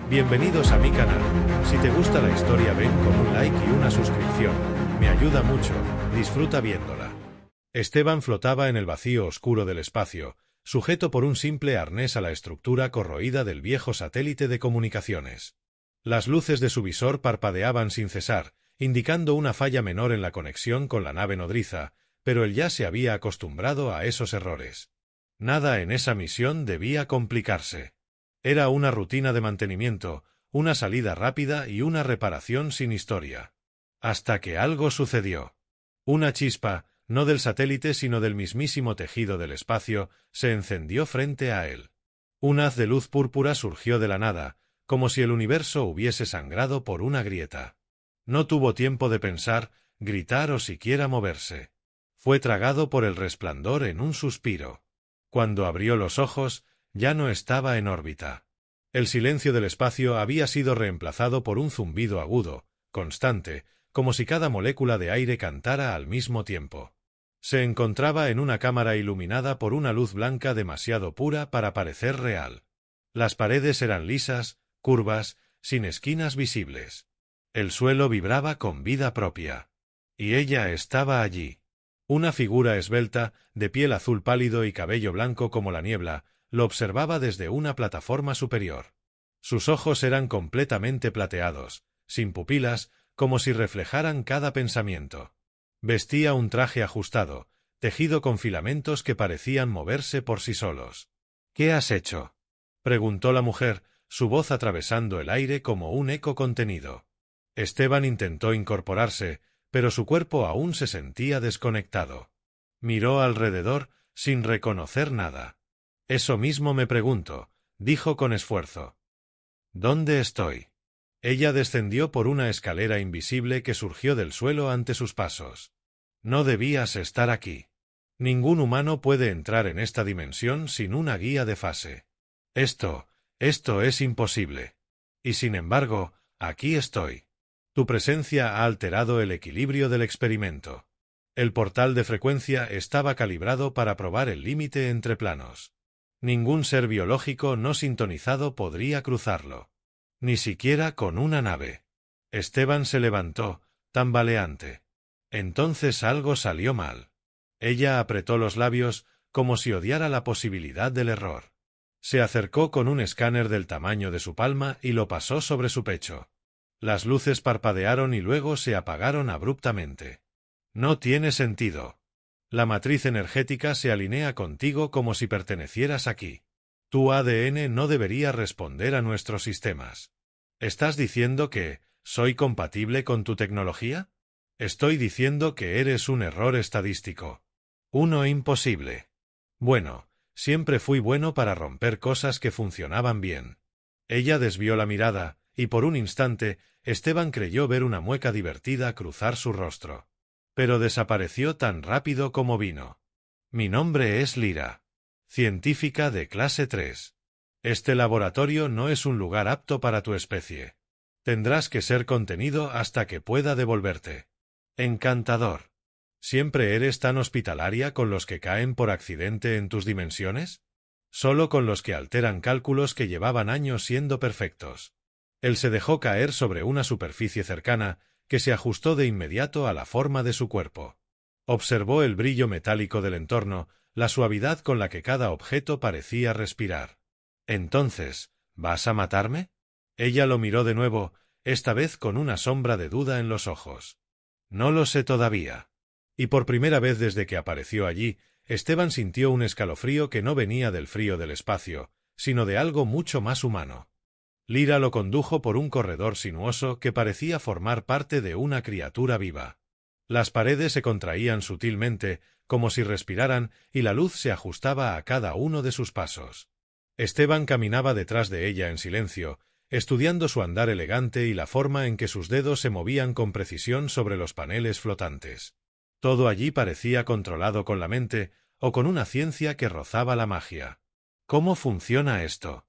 Bienvenidos a mi canal. Si te gusta la historia ven con un like y una suscripción. Me ayuda mucho, disfruta viéndola. Esteban flotaba en el vacío oscuro del espacio, sujeto por un simple arnés a la estructura corroída del viejo satélite de comunicaciones. Las luces de su visor parpadeaban sin cesar, indicando una falla menor en la conexión con la nave nodriza, pero él ya se había acostumbrado a esos errores. Nada en esa misión debía complicarse. Era una rutina de mantenimiento, una salida rápida y una reparación sin historia. Hasta que algo sucedió. Una chispa, no del satélite sino del mismísimo tejido del espacio, se encendió frente a él. Un haz de luz púrpura surgió de la nada, como si el universo hubiese sangrado por una grieta. No tuvo tiempo de pensar, gritar o siquiera moverse. Fue tragado por el resplandor en un suspiro. Cuando abrió los ojos, ya no estaba en órbita. El silencio del espacio había sido reemplazado por un zumbido agudo, constante, como si cada molécula de aire cantara al mismo tiempo. Se encontraba en una cámara iluminada por una luz blanca demasiado pura para parecer real. Las paredes eran lisas, curvas, sin esquinas visibles. El suelo vibraba con vida propia. Y ella estaba allí. Una figura esbelta, de piel azul pálido y cabello blanco como la niebla, lo observaba desde una plataforma superior. Sus ojos eran completamente plateados, sin pupilas, como si reflejaran cada pensamiento. Vestía un traje ajustado, tejido con filamentos que parecían moverse por sí solos. «¿Qué has hecho?», preguntó la mujer, su voz atravesando el aire como un eco contenido. Esteban intentó incorporarse, pero su cuerpo aún se sentía desconectado. Miró alrededor, sin reconocer nada. «Eso mismo me pregunto», dijo con esfuerzo. «¿Dónde estoy?». Ella descendió por una escalera invisible que surgió del suelo ante sus pasos. «No debías estar aquí. Ningún humano puede entrar en esta dimensión sin una guía de fase. Esto es imposible. Y sin embargo, aquí estoy. Tu presencia ha alterado el equilibrio del experimento. El portal de frecuencia estaba calibrado para probar el límite entre planos. Ningún ser biológico no sintonizado podría cruzarlo. Ni siquiera con una nave». Esteban se levantó, tambaleante. Entonces algo salió mal. Ella apretó los labios, como si odiara la posibilidad del error. Se acercó con un escáner del tamaño de su palma y lo pasó sobre su pecho. Las luces parpadearon y luego se apagaron abruptamente. «No tiene sentido. La matriz energética se alinea contigo como si pertenecieras aquí. Tu ADN no debería responder a nuestros sistemas. ¿Estás diciendo que soy compatible con tu tecnología? Estoy diciendo que eres un error estadístico. Uno imposible. Bueno, siempre fui bueno para romper cosas que funcionaban bien». Ella desvió la mirada, y por un instante, Esteban creyó ver una mueca divertida cruzar su rostro. Pero desapareció tan rápido como vino. «Mi nombre es Lyra. Científica de clase 3. Este laboratorio no es un lugar apto para tu especie. Tendrás que ser contenido hasta que pueda devolverte». «Encantador. ¿Siempre eres tan hospitalaria con los que caen por accidente en tus dimensiones? Solo con los que alteran cálculos que llevaban años siendo perfectos». Él se dejó caer sobre una superficie cercana, que se ajustó de inmediato a la forma de su cuerpo. Observó el brillo metálico del entorno, la suavidad con la que cada objeto parecía respirar. «Entonces, ¿vas a matarme?». Ella lo miró de nuevo, esta vez con una sombra de duda en los ojos. «No lo sé todavía». Y por primera vez desde que apareció allí, Esteban sintió un escalofrío que no venía del frío del espacio, sino de algo mucho más humano. Lyra lo condujo por un corredor sinuoso que parecía formar parte de una criatura viva. Las paredes se contraían sutilmente, como si respiraran, y la luz se ajustaba a cada uno de sus pasos. Esteban caminaba detrás de ella en silencio, estudiando su andar elegante y la forma en que sus dedos se movían con precisión sobre los paneles flotantes. Todo allí parecía controlado con la mente, o con una ciencia que rozaba la magia. «¿Cómo funciona esto?»,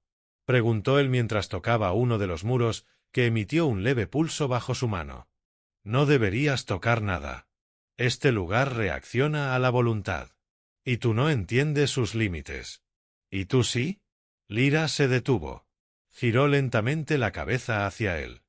preguntó él mientras tocaba uno de los muros, que emitió un leve pulso bajo su mano. «No deberías tocar nada. Este lugar reacciona a la voluntad. Y tú no entiendes sus límites». «¿Y tú sí?». Lyra se detuvo. Giró lentamente la cabeza hacia él.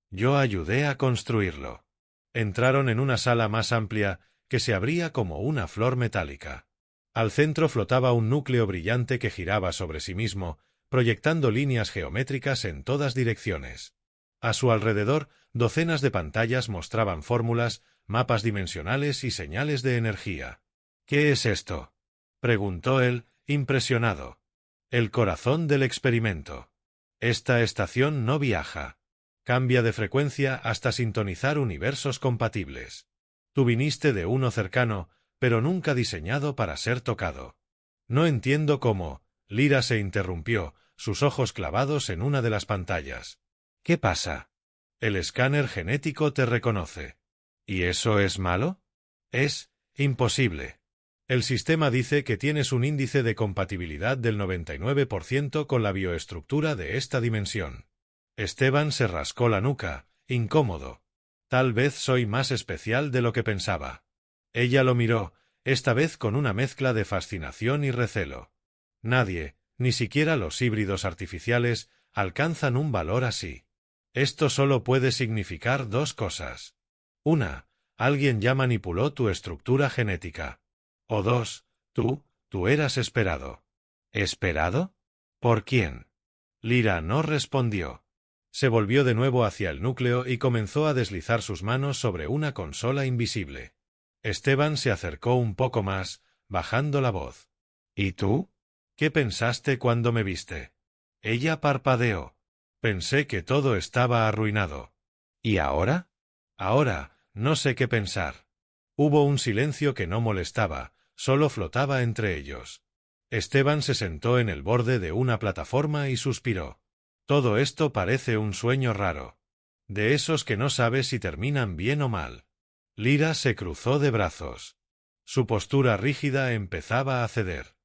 Yo ayudé a construirlo. Entraron en una sala más amplia que se abría como una flor metálica. Al centro flotaba un núcleo brillante que giraba sobre sí mismo, proyectando líneas geométricas en todas direcciones. A su alrededor, docenas de pantallas mostraban fórmulas, mapas dimensionales y señales de energía. ¿Qué es esto?, preguntó él, impresionado. El corazón del experimento. Esta estación no viaja. Cambia de frecuencia hasta sintonizar universos compatibles. Tú viniste de uno cercano, pero nunca diseñado para ser tocado. No entiendo cómo. Lyra se interrumpió, sus ojos clavados en una de las pantallas. ¿Qué pasa? El escáner genético te reconoce. ¿Y eso es malo? Es imposible. El sistema dice que tienes un índice de compatibilidad del 99% con la bioestructura de esta dimensión. Esteban se rascó la nuca, incómodo. Tal vez soy más especial de lo que pensaba. Ella lo miró, esta vez con una mezcla de fascinación y recelo. Nadie, ni siquiera los híbridos artificiales, alcanzan un valor así. Esto solo puede significar dos cosas. Una, alguien ya manipuló tu estructura genética. O dos, tú eras esperado. ¿Esperado? ¿Por quién? Lyra no respondió. Se volvió de nuevo hacia el núcleo y comenzó a deslizar sus manos sobre una consola invisible. Esteban se acercó un poco más, bajando la voz. ¿Y tú? ¿Qué pensaste cuando me viste? Ella parpadeó. Pensé que todo estaba arruinado. ¿Y ahora? Ahora, no sé qué pensar. Hubo un silencio que no molestaba, solo flotaba entre ellos. Esteban se sentó en el borde de una plataforma y suspiró. Todo esto parece un sueño raro. De esos que no sabes si terminan bien o mal. Lyra se cruzó de brazos. Su postura rígida empezaba a ceder.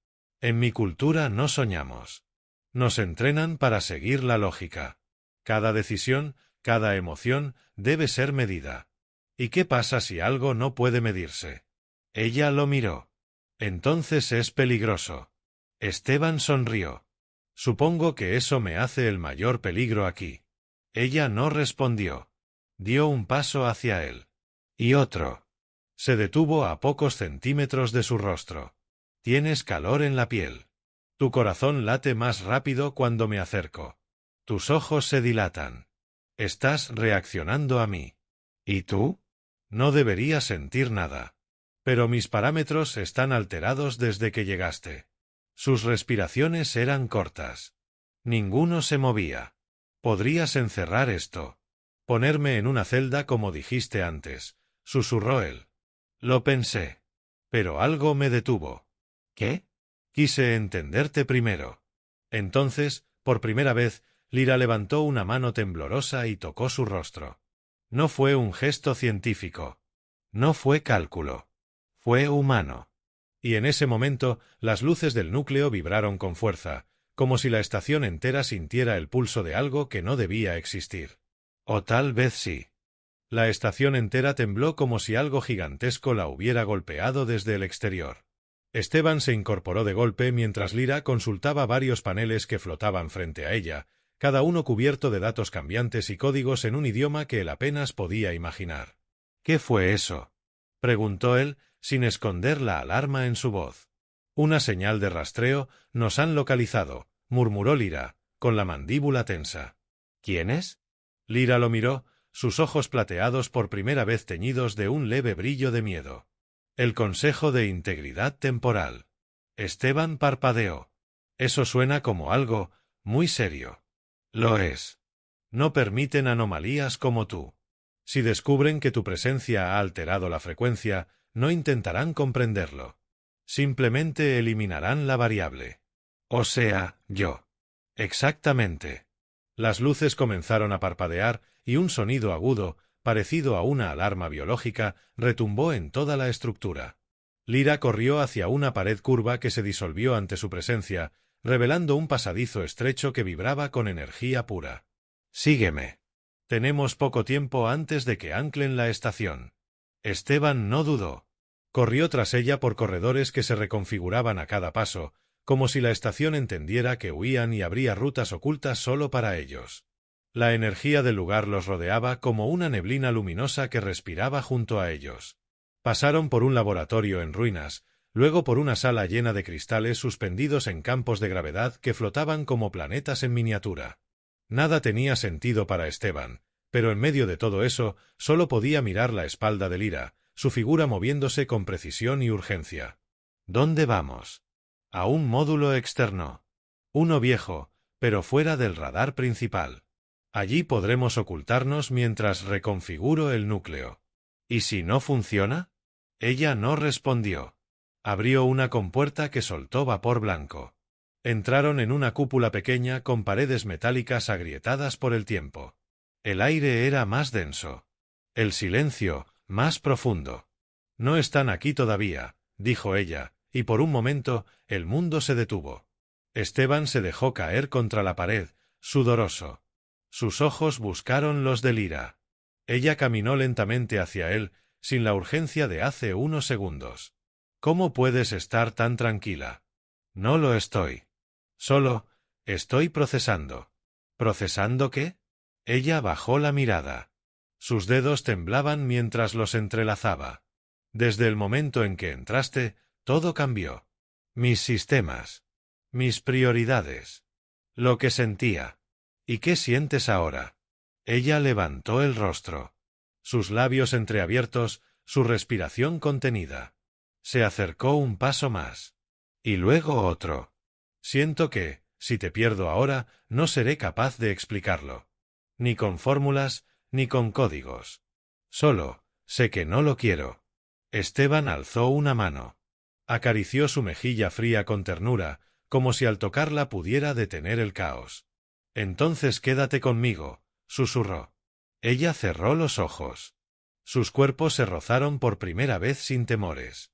En mi cultura no soñamos. Nos entrenan para seguir la lógica. Cada decisión, cada emoción, debe ser medida. ¿Y qué pasa si algo no puede medirse? Ella lo miró. Entonces es peligroso. Esteban sonrió. Supongo que eso me hace el mayor peligro aquí. Ella no respondió. Dio un paso hacia él. Y otro. Se detuvo a pocos centímetros de su rostro. Tienes calor en la piel. Tu corazón late más rápido cuando me acerco. Tus ojos se dilatan. Estás reaccionando a mí. ¿Y tú? No deberías sentir nada. Pero mis parámetros están alterados desde que llegaste. Sus respiraciones eran cortas. Ninguno se movía. Podrías encerrar esto. Ponerme en una celda como dijiste antes, susurró él. Lo pensé. Pero algo me detuvo. ¿Qué? Quise entenderte primero. Entonces, por primera vez, Lyra levantó una mano temblorosa y tocó su rostro. No fue un gesto científico. No fue cálculo. Fue humano. Y en ese momento, las luces del núcleo vibraron con fuerza, como si la estación entera sintiera el pulso de algo que no debía existir. O tal vez sí. La estación entera tembló como si algo gigantesco la hubiera golpeado desde el exterior. Esteban se incorporó de golpe mientras Lyra consultaba varios paneles que flotaban frente a ella, cada uno cubierto de datos cambiantes y códigos en un idioma que él apenas podía imaginar. ¿Qué fue eso?, preguntó él, sin esconder la alarma en su voz. Una señal de rastreo. Nos han localizado, murmuró Lyra, con la mandíbula tensa. ¿Quiénes? Lyra lo miró, sus ojos plateados por primera vez teñidos de un leve brillo de miedo. El Consejo de Integridad Temporal. Esteban parpadeó. Eso suena como algo muy serio. Lo es. No permiten anomalías como tú. Si descubren que tu presencia ha alterado la frecuencia, no intentarán comprenderlo. Simplemente eliminarán la variable. O sea, yo. Exactamente. Las luces comenzaron a parpadear y un sonido agudo, parecido a una alarma biológica, retumbó en toda la estructura. Lyra corrió hacia una pared curva que se disolvió ante su presencia, revelando un pasadizo estrecho que vibraba con energía pura. «Sígueme. Tenemos poco tiempo antes de que anclen la estación». Esteban no dudó. Corrió tras ella por corredores que se reconfiguraban a cada paso, como si la estación entendiera que huían y abría rutas ocultas solo para ellos. La energía del lugar los rodeaba como una neblina luminosa que respiraba junto a ellos. Pasaron por un laboratorio en ruinas, luego por una sala llena de cristales suspendidos en campos de gravedad que flotaban como planetas en miniatura. Nada tenía sentido para Esteban, pero en medio de todo eso solo podía mirar la espalda de Lyra, su figura moviéndose con precisión y urgencia. ¿Dónde vamos? A un módulo externo. Uno viejo, pero fuera del radar principal. Allí podremos ocultarnos mientras reconfiguro el núcleo. ¿Y si no funciona? Ella no respondió. Abrió una compuerta que soltó vapor blanco. Entraron en una cúpula pequeña con paredes metálicas agrietadas por el tiempo. El aire era más denso. El silencio, más profundo. No están aquí todavía, dijo ella, y por un momento el mundo se detuvo. Esteban se dejó caer contra la pared, sudoroso. Sus ojos buscaron los de Lyra. Ella caminó lentamente hacia él, sin la urgencia de hace unos segundos. ¿Cómo puedes estar tan tranquila? No lo estoy. Solo, estoy procesando. ¿Procesando qué? Ella bajó la mirada. Sus dedos temblaban mientras los entrelazaba. Desde el momento en que entraste, todo cambió. Mis sistemas. Mis prioridades. Lo que sentía. ¿Y qué sientes ahora? Ella levantó el rostro. Sus labios entreabiertos, su respiración contenida. Se acercó un paso más. Y luego otro. Siento que, si te pierdo ahora, no seré capaz de explicarlo. Ni con fórmulas, ni con códigos. Solo, sé que no lo quiero. Esteban alzó una mano. Acarició su mejilla fría con ternura, como si al tocarla pudiera detener el caos. Entonces quédate conmigo, susurró. Ella cerró los ojos. Sus cuerpos se rozaron por primera vez sin temores.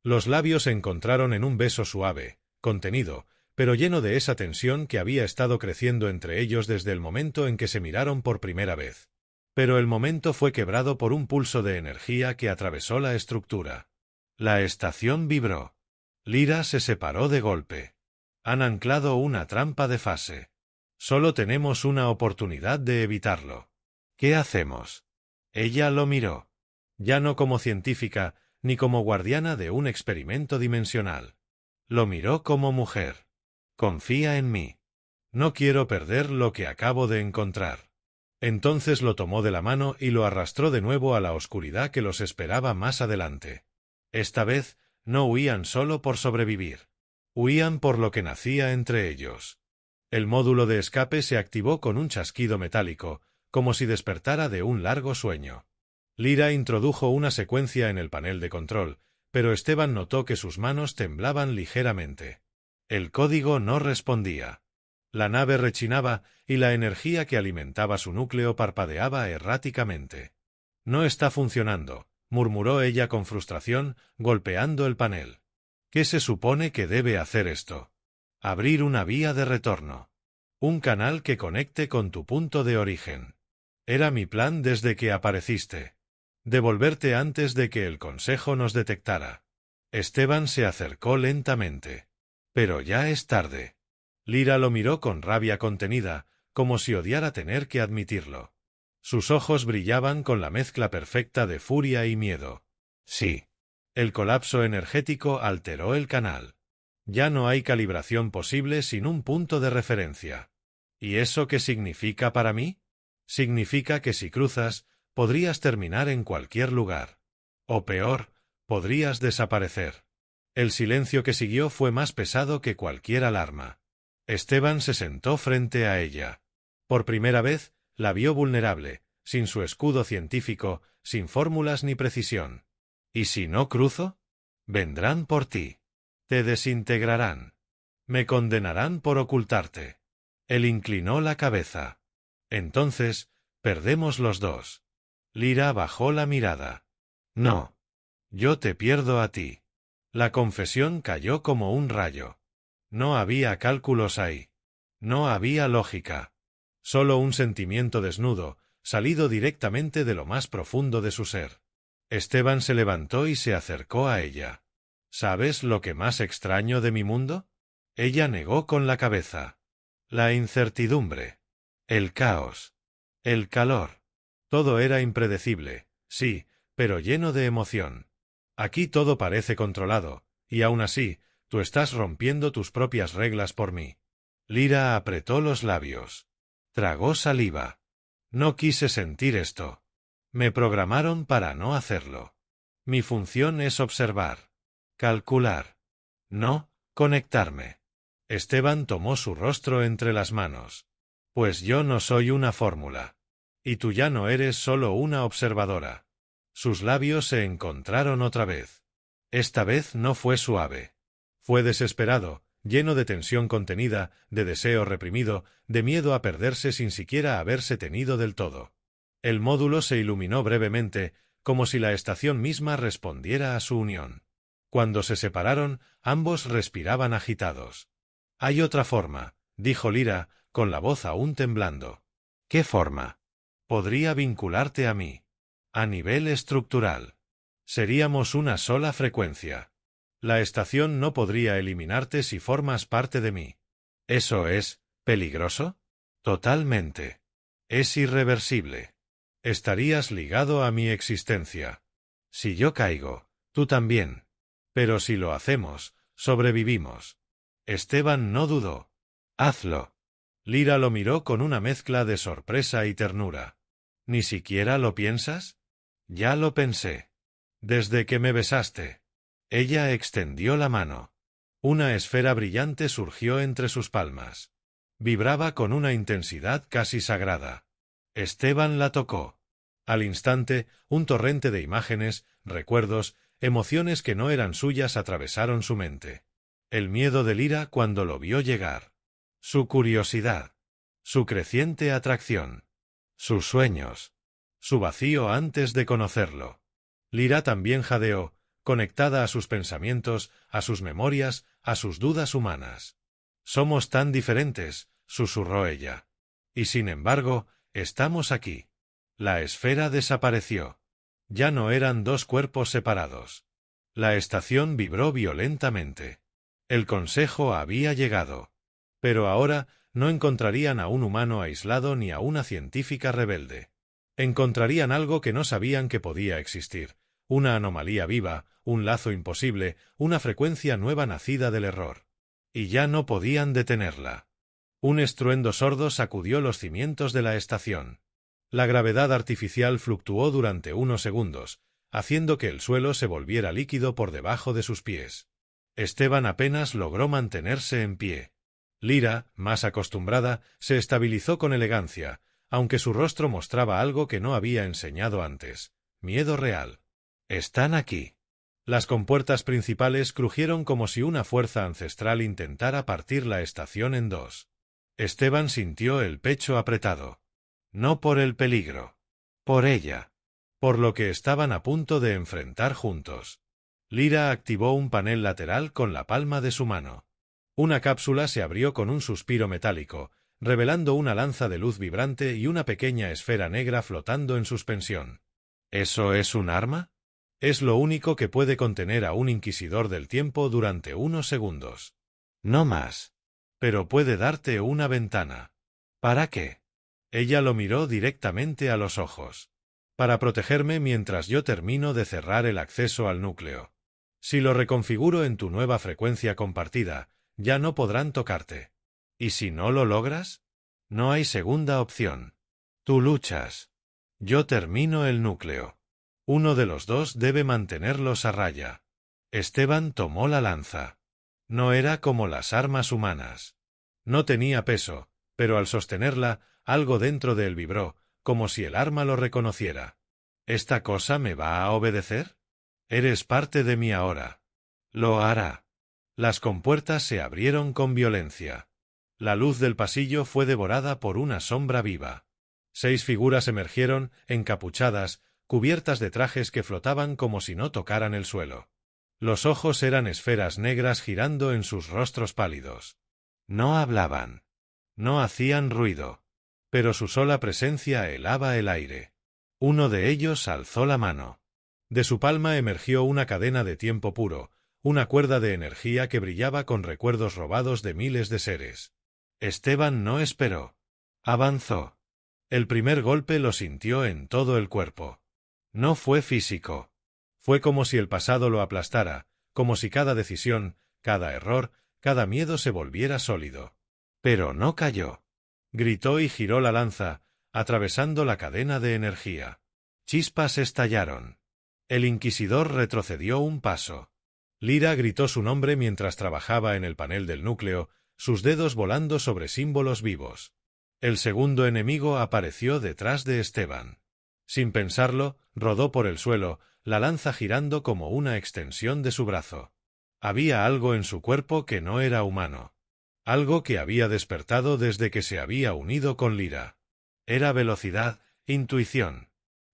Los labios se encontraron en un beso suave, contenido, pero lleno de esa tensión que había estado creciendo entre ellos desde el momento en que se miraron por primera vez. Pero el momento fue quebrado por un pulso de energía que atravesó la estructura. La estación vibró. Lyra se separó de golpe. Han anclado una trampa de fase. Solo tenemos una oportunidad de evitarlo. ¿Qué hacemos? Ella lo miró. Ya no como científica, ni como guardiana de un experimento dimensional. Lo miró como mujer. Confía en mí. No quiero perder lo que acabo de encontrar. Entonces lo tomó de la mano y lo arrastró de nuevo a la oscuridad que los esperaba más adelante. Esta vez, no huían solo por sobrevivir. Huían por lo que nacía entre ellos. El módulo de escape se activó con un chasquido metálico, como si despertara de un largo sueño. Lyra introdujo una secuencia en el panel de control, pero Esteban notó que sus manos temblaban ligeramente. El código no respondía. La nave rechinaba y la energía que alimentaba su núcleo parpadeaba erráticamente. No está funcionando, murmuró ella con frustración, golpeando el panel. ¿Qué se supone que debe hacer esto? Abrir una vía de retorno. Un canal que conecte con tu punto de origen. Era mi plan desde que apareciste. Devolverte antes de que el consejo nos detectara. Esteban se acercó lentamente. Pero ya es tarde. Lyra lo miró con rabia contenida, como si odiara tener que admitirlo. Sus ojos brillaban con la mezcla perfecta de furia y miedo. Sí. El colapso energético alteró el canal. Ya no hay calibración posible sin un punto de referencia. ¿Y eso qué significa para mí? Significa que si cruzas, podrías terminar en cualquier lugar. O peor, podrías desaparecer. El silencio que siguió fue más pesado que cualquier alarma. Esteban se sentó frente a ella. Por primera vez, la vio vulnerable, sin su escudo científico, sin fórmulas ni precisión. ¿Y si no cruzo? Vendrán por ti. Te desintegrarán. Me condenarán por ocultarte. Él inclinó la cabeza. Entonces, perdemos los dos. Lyra bajó la mirada. No. Yo te pierdo a ti. La confesión cayó como un rayo. No había cálculos ahí. No había lógica. Solo un sentimiento desnudo, salido directamente de lo más profundo de su ser. Esteban se levantó y se acercó a ella. ¿Sabes lo que más extraño de mi mundo? Ella negó con la cabeza. La incertidumbre. El caos. El calor. Todo era impredecible, sí, pero lleno de emoción. Aquí todo parece controlado, y aún así, tú estás rompiendo tus propias reglas por mí. Lyra apretó los labios. Tragó saliva. No quise sentir esto. Me programaron para no hacerlo. Mi función es observar. Calcular. No, conectarme. Esteban tomó su rostro entre las manos. Pues yo no soy una fórmula. Y tú ya no eres solo una observadora. Sus labios se encontraron otra vez. Esta vez no fue suave. Fue desesperado, lleno de tensión contenida, de deseo reprimido, de miedo a perderse sin siquiera haberse tenido del todo. El módulo se iluminó brevemente, como si la estación misma respondiera a su unión. Cuando se separaron, ambos respiraban agitados. «Hay otra forma», dijo Lyra, con la voz aún temblando. «¿Qué forma?» «Podría vincularte a mí. A nivel estructural. Seríamos una sola frecuencia. La estación no podría eliminarte si formas parte de mí». «¿Eso es peligroso?» «Totalmente. Es irreversible. Estarías ligado a mi existencia. Si yo caigo, tú también. Pero si lo hacemos, sobrevivimos». Esteban no dudó. «Hazlo». Lyra lo miró con una mezcla de sorpresa y ternura. «¿Ni siquiera lo piensas?» «Ya lo pensé. Desde que me besaste». Ella extendió la mano. Una esfera brillante surgió entre sus palmas. Vibraba con una intensidad casi sagrada. Esteban la tocó. Al instante, un torrente de imágenes, recuerdos, emociones que no eran suyas atravesaron su mente. El miedo de Lyra cuando lo vio llegar. Su curiosidad. Su creciente atracción. Sus sueños. Su vacío antes de conocerlo. Lyra también jadeó, conectada a sus pensamientos, a sus memorias, a sus dudas humanas. «Somos tan diferentes», susurró ella. «Y sin embargo, estamos aquí». La esfera desapareció. Ya no eran dos cuerpos separados. La estación vibró violentamente. El consejo había llegado. Pero ahora no encontrarían a un humano aislado ni a una científica rebelde. Encontrarían algo que no sabían que podía existir. Una anomalía viva, un lazo imposible, una frecuencia nueva nacida del error. Y ya no podían detenerla. Un estruendo sordo sacudió los cimientos de la estación. La gravedad artificial fluctuó durante unos segundos, haciendo que el suelo se volviera líquido por debajo de sus pies. Esteban apenas logró mantenerse en pie. Lyra, más acostumbrada, se estabilizó con elegancia, aunque su rostro mostraba algo que no había enseñado antes: miedo real. «Están aquí». Las compuertas principales crujieron como si una fuerza ancestral intentara partir la estación en dos. Esteban sintió el pecho apretado. No por el peligro. Por ella. Por lo que estaban a punto de enfrentar juntos. Lyra activó un panel lateral con la palma de su mano. Una cápsula se abrió con un suspiro metálico, revelando una lanza de luz vibrante y una pequeña esfera negra flotando en suspensión. ¿Eso es un arma? Es lo único que puede contener a un inquisidor del tiempo durante unos segundos. No más. Pero puede darte una ventana. ¿Para qué? Ella lo miró directamente a los ojos. Para protegerme mientras yo termino de cerrar el acceso al núcleo. Si lo reconfiguro en tu nueva frecuencia compartida, ya no podrán tocarte. ¿Y si no lo logras? No hay segunda opción. Tú luchas. Yo termino el núcleo. Uno de los dos debe mantenerlos a raya. Esteban tomó la lanza. No era como las armas humanas. No tenía peso, pero al sostenerla, algo dentro de él vibró, como si el arma lo reconociera. ¿Esta cosa me va a obedecer? Eres parte de mí ahora. Lo hará. Las compuertas se abrieron con violencia. La luz del pasillo fue devorada por una sombra viva. 6 figuras emergieron, encapuchadas, cubiertas de trajes que flotaban como si no tocaran el suelo. Los ojos eran esferas negras girando en sus rostros pálidos. No hablaban. No hacían ruido. Pero su sola presencia helaba el aire. Uno de ellos alzó la mano. De su palma emergió una cadena de tiempo puro, una cuerda de energía que brillaba con recuerdos robados de miles de seres. Esteban no esperó. Avanzó. El primer golpe lo sintió en todo el cuerpo. No fue físico. Fue como si el pasado lo aplastara, como si cada decisión, cada error, cada miedo se volviera sólido. Pero no cayó. Gritó y giró la lanza, atravesando la cadena de energía. Chispas estallaron. El inquisidor retrocedió un paso. Lyra gritó su nombre mientras trabajaba en el panel del núcleo, sus dedos volando sobre símbolos vivos. El segundo enemigo apareció detrás de Esteban. Sin pensarlo, rodó por el suelo, la lanza girando como una extensión de su brazo. Había algo en su cuerpo que no era humano. Algo que había despertado desde que se había unido con Lyra. Era velocidad, intuición.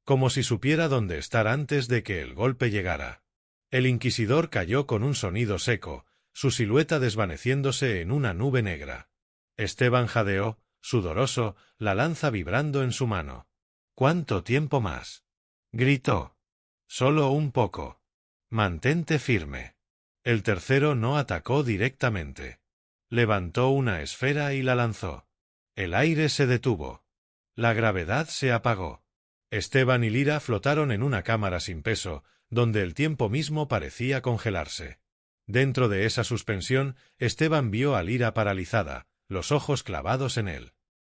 Como si supiera dónde estar antes de que el golpe llegara. El inquisidor cayó con un sonido seco, su silueta desvaneciéndose en una nube negra. Esteban jadeó, sudoroso, la lanza vibrando en su mano. ¿Cuánto tiempo más? Gritó. Solo un poco. Mantente firme. El tercero no atacó directamente. Levantó una esfera y la lanzó. El aire se detuvo. La gravedad se apagó. Esteban y Lyra flotaron en una cámara sin peso, donde el tiempo mismo parecía congelarse. Dentro de esa suspensión, Esteban vio a Lyra paralizada, los ojos clavados en él.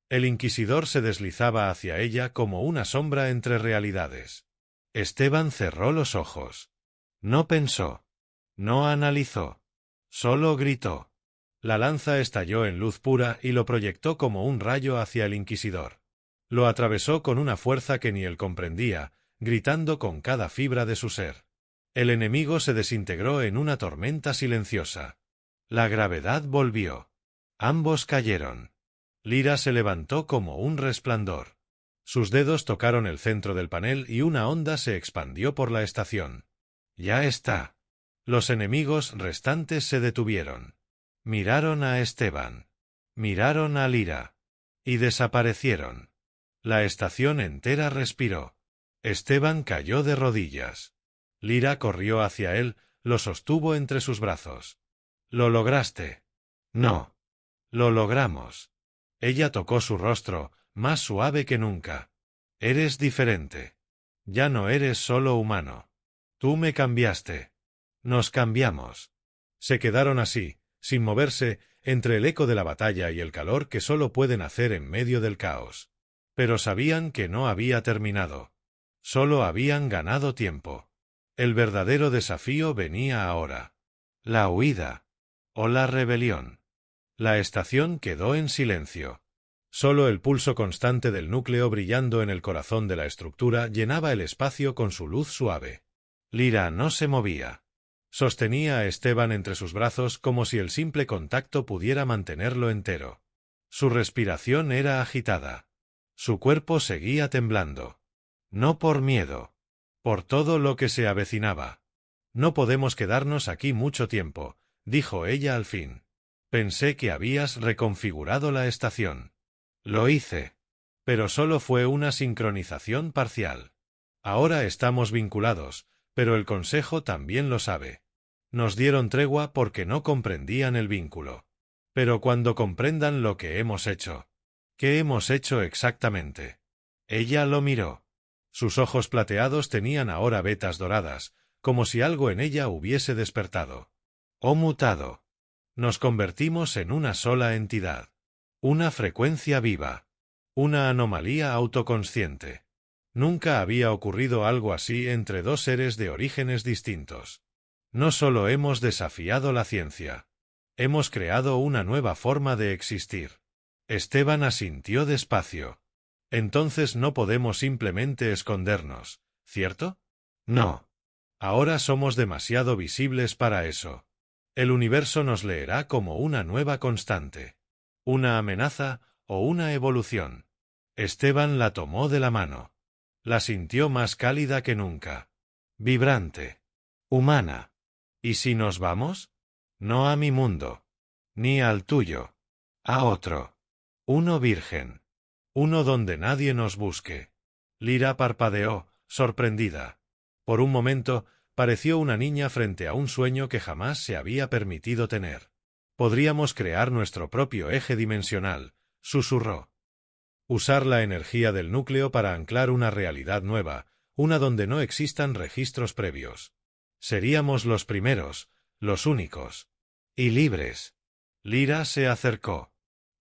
El inquisidor se deslizaba hacia ella como una sombra entre realidades. Esteban cerró los ojos. No pensó. No analizó. Solo gritó. La lanza estalló en luz pura y lo proyectó como un rayo hacia el inquisidor. Lo atravesó con una fuerza que ni él comprendía, gritando con cada fibra de su ser. El enemigo se desintegró en una tormenta silenciosa. La gravedad volvió. Ambos cayeron. Lyra se levantó como un resplandor. Sus dedos tocaron el centro del panel y una onda se expandió por la estación. Ya está. Los enemigos restantes se detuvieron. Miraron a Esteban. Miraron a Lyra. Y desaparecieron. La estación entera respiró. Esteban cayó de rodillas. Lyra corrió hacia él, lo sostuvo entre sus brazos. «¿Lo lograste?» «No. Lo logramos». Ella tocó su rostro, más suave que nunca. «Eres diferente. Ya no eres solo humano. Tú me cambiaste. Nos cambiamos». Se quedaron así, sin moverse, entre el eco de la batalla y el calor que solo pueden hacer en medio del caos. Pero sabían que no había terminado. Solo habían ganado tiempo. El verdadero desafío venía ahora. La huida. O la rebelión. La estación quedó en silencio. Solo el pulso constante del núcleo brillando en el corazón de la estructura llenaba el espacio con su luz suave. Lyra no se movía. Sostenía a Esteban entre sus brazos como si el simple contacto pudiera mantenerlo entero. Su respiración era agitada. Su cuerpo seguía temblando. No por miedo. Por todo lo que se avecinaba. «No podemos quedarnos aquí mucho tiempo», dijo ella al fin. «Pensé que habías reconfigurado la estación». «Lo hice. Pero solo fue una sincronización parcial. Ahora estamos vinculados, pero el Consejo también lo sabe. Nos dieron tregua porque no comprendían el vínculo. Pero cuando comprendan lo que hemos hecho». «¿Qué hemos hecho exactamente?» Ella lo miró. Sus ojos plateados tenían ahora vetas doradas, como si algo en ella hubiese despertado. «O mutado. Nos convertimos en una sola entidad. Una frecuencia viva. Una anomalía autoconsciente. Nunca había ocurrido algo así entre dos seres de orígenes distintos. No solo hemos desafiado la ciencia. Hemos creado una nueva forma de existir». Esteban asintió despacio. «Entonces no podemos simplemente escondernos, ¿cierto?» «No. Ahora somos demasiado visibles para eso. El universo nos leerá como una nueva constante. Una amenaza o una evolución». Esteban la tomó de la mano. La sintió más cálida que nunca. Vibrante. Humana. «¿Y si nos vamos?» «No a mi mundo. Ni al tuyo. A otro. Uno virgen. Uno donde nadie nos busque». Lyra parpadeó, sorprendida. Por un momento, pareció una niña frente a un sueño que jamás se había permitido tener. Podríamos crear nuestro propio eje dimensional, susurró. Usar la energía del núcleo para anclar una realidad nueva, una donde no existan registros previos. Seríamos los primeros, los únicos. Y libres. Lyra se acercó.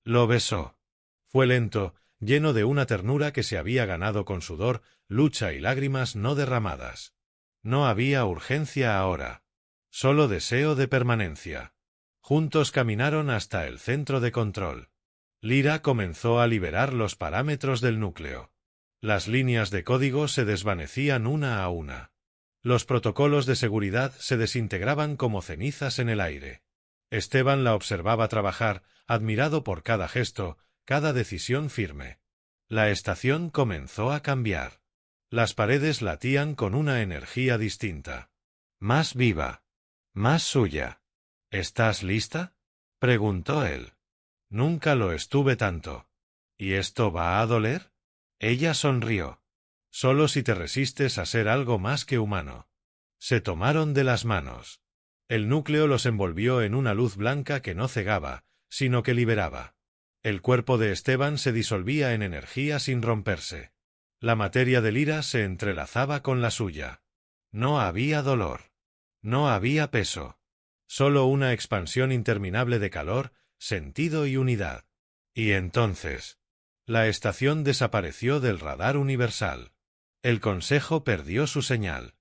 Lo besó. Fue lento, lleno de una ternura que se había ganado con sudor, lucha y lágrimas no derramadas. No había urgencia ahora. Solo deseo de permanencia. Juntos caminaron hasta el centro de control. Lyra comenzó a liberar los parámetros del núcleo. Las líneas de código se desvanecían una a una. Los protocolos de seguridad se desintegraban como cenizas en el aire. Esteban la observaba trabajar, admirado por cada gesto, cada decisión firme. La estación comenzó a cambiar. Las paredes latían con una energía distinta. Más viva. Más suya. ¿Estás lista?, preguntó él. Nunca lo estuve tanto. ¿Y esto va a doler? Ella sonrió. Solo si te resistes a ser algo más que humano. Se tomaron de las manos. El núcleo los envolvió en una luz blanca que no cegaba, sino que liberaba. El cuerpo de Esteban se disolvía en energía sin romperse. La materia de Lyra se entrelazaba con la suya. No había dolor. No había peso. Solo una expansión interminable de calor, sentido y unidad. Y entonces, la estación desapareció del radar universal. El Consejo perdió su señal.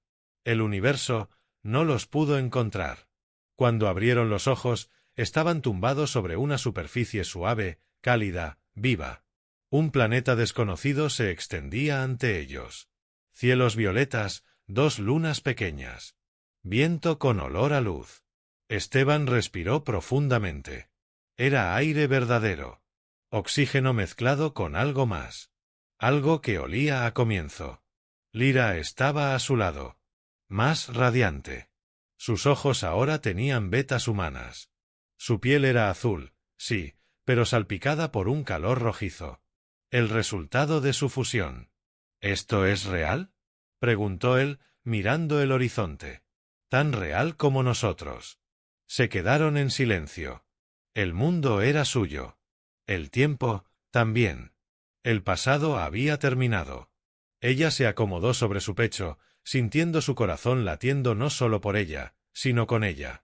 El universo no los pudo encontrar. Cuando abrieron los ojos, estaban tumbados sobre una superficie suave, cálida, viva. Un planeta desconocido se extendía ante ellos. Cielos violetas, 2 lunas pequeñas. Viento con olor a luz. Esteban respiró profundamente. Era aire verdadero. Oxígeno mezclado con algo más. Algo que olía a comienzo. Lyra estaba a su lado. Más radiante. Sus ojos ahora tenían vetas humanas. Su piel era azul, sí, pero salpicada por un calor rojizo. El resultado de su fusión. ¿Esto es real?, preguntó él, mirando el horizonte. Tan real como nosotros. Se quedaron en silencio. El mundo era suyo. El tiempo, también. El pasado había terminado. Ella se acomodó sobre su pecho, sintiendo su corazón latiendo no solo por ella, sino con ella.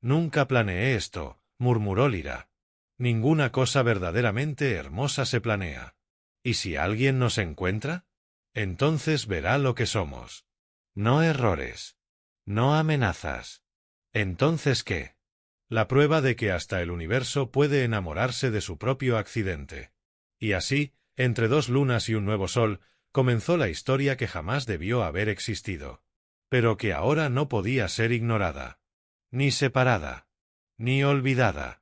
Nunca planeé esto, murmuró Lyra. Ninguna cosa verdaderamente hermosa se planea. ¿Y si alguien nos encuentra? Entonces verá lo que somos. No errores. No amenazas. ¿Entonces qué? La prueba de que hasta el universo puede enamorarse de su propio accidente. Y así, entre 2 lunas y un nuevo sol, comenzó la historia que jamás debió haber existido. Pero que ahora no podía ser ignorada. Ni separada. Ni olvidada.